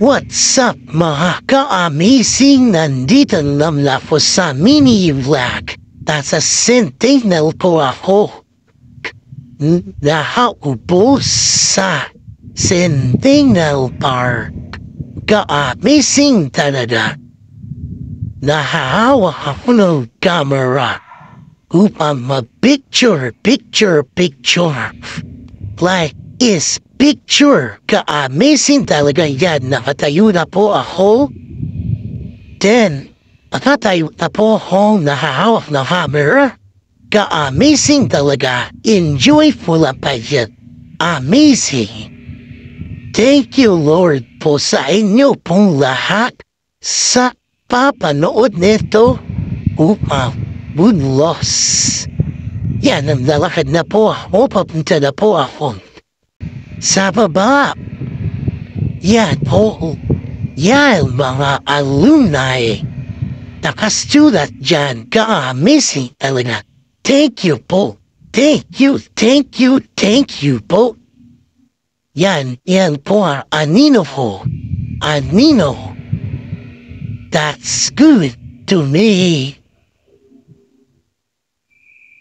What's up mga ka-amazing? Nandito naman ako sa mini vlog. Nasa Sentinel po ako. Nakaupo sa Sentinel Park. Ka-amazing talaga. Nahahawak ako ng camera upang mag-picture. Like is picture. Ka-amazing talaga yan. Nakatayo na po ako. Then, nakatayo na po ako. Nahahawak ng camera. Ka-amazing talaga. Enjoyful ang paget. Amazing. Thank you Lord po sa inyo pong lahat sa papanood nito upang bunlos. Yan ang lalakad na po ako. Papunta na po ako sa baba. Yan po. Yan mga alumni. Nakasulat dyan. Ka-amazing talaga. Thank you po. Thank you po. Yan po ang anino po. Anino. That's good to me.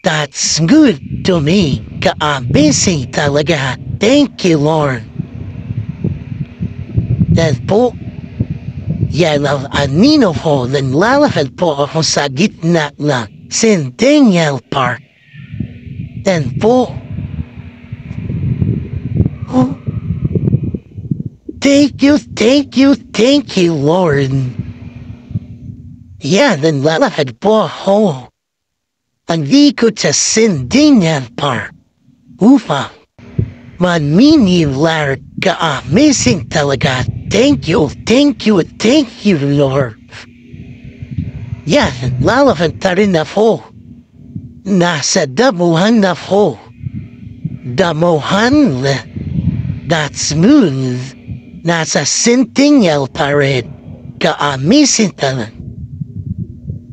That's good to me. Ka-amazing talaga. Thank you, Lord. Then po, yan ang anino po. Lalakad po ako sa gitna ng Centennial Park. Then po, oh, thank you, Lord. Yan, lalakad po ako. Nandikot sa Centennial Park upang manmini-vlog. Ka-amazing talaga. Thank you, Lord. Yan, lalakad na rin ako. Nasa damuhan na po. Damuhan. That's smooth. Nasa Centennial Parade. Ka-amazing talaga.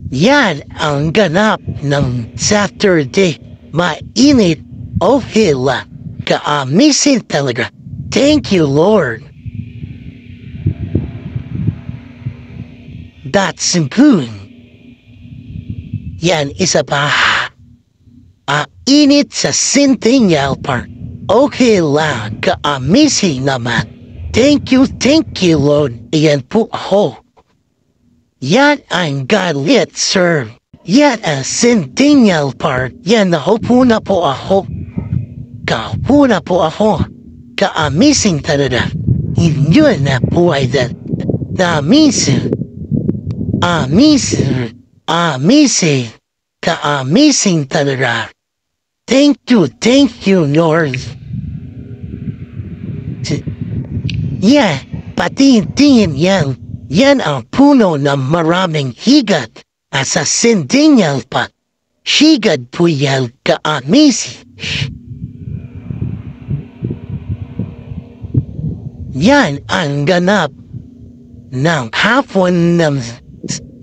Yan ang ganap ng Saturday. Mainit o hila. Ka-amazing talaga. Thank you, Lord. That's good. Yan isa pa. Init sa Centennial Park. Okay lang. Ka-amazing naman. Thank you, Lord. Yan po ako. Yan ang God-lit, sir. Yan ang Centennial Park. Yan, nakaupo na po ako. Kaupo na po ako. Ka-amazing talaga. Yun na po ay that. Amazing. Ka-amazing talaga. Thank you, Lord. Yeah, pati tingin yan. Yan ang puno ng maraming higat sa Centennial Park. Higat po yan. Ka-amazing. Yan ang ganap ng hapon ng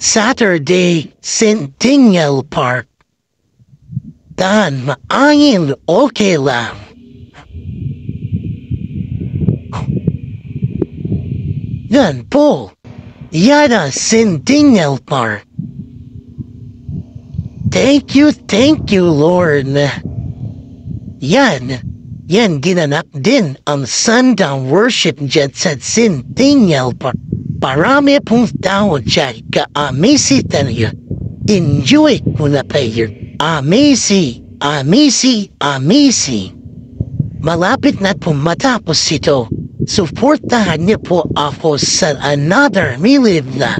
Saturday Centennial Park. Dan maangin okay lang. Yan po. Yan ang Centennial Park. Thank you, Lord. Yan ginanap din ang sundown worship dyan sa Centennial Park. Parami pong tao dyan. Ka-amazing talaga. Enjoy ko na kayo. Amazing. Malapit na po matapos ito. Suportahan niyo po ako sa another mini vlog.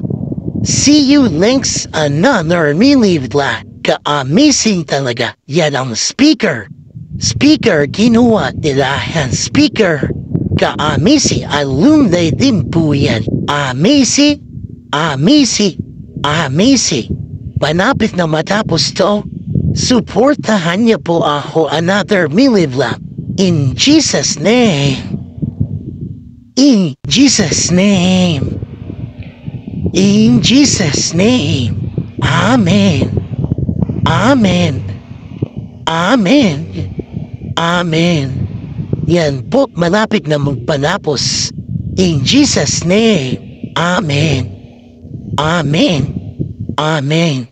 See you next another mini vlog. Ka-amazing talaga. Yan ang speaker. Ginawa nila yan. Speaker. Ka-amazing. Alumni din po yan. Amazing. Malapit na matapos to. Suportahan niyo po ako another mini vlog. In Jesus' name. In Jesus' name. Amen. Yan po, malapit na magpanapos In Jesus' name, Amen. Amen. Amen.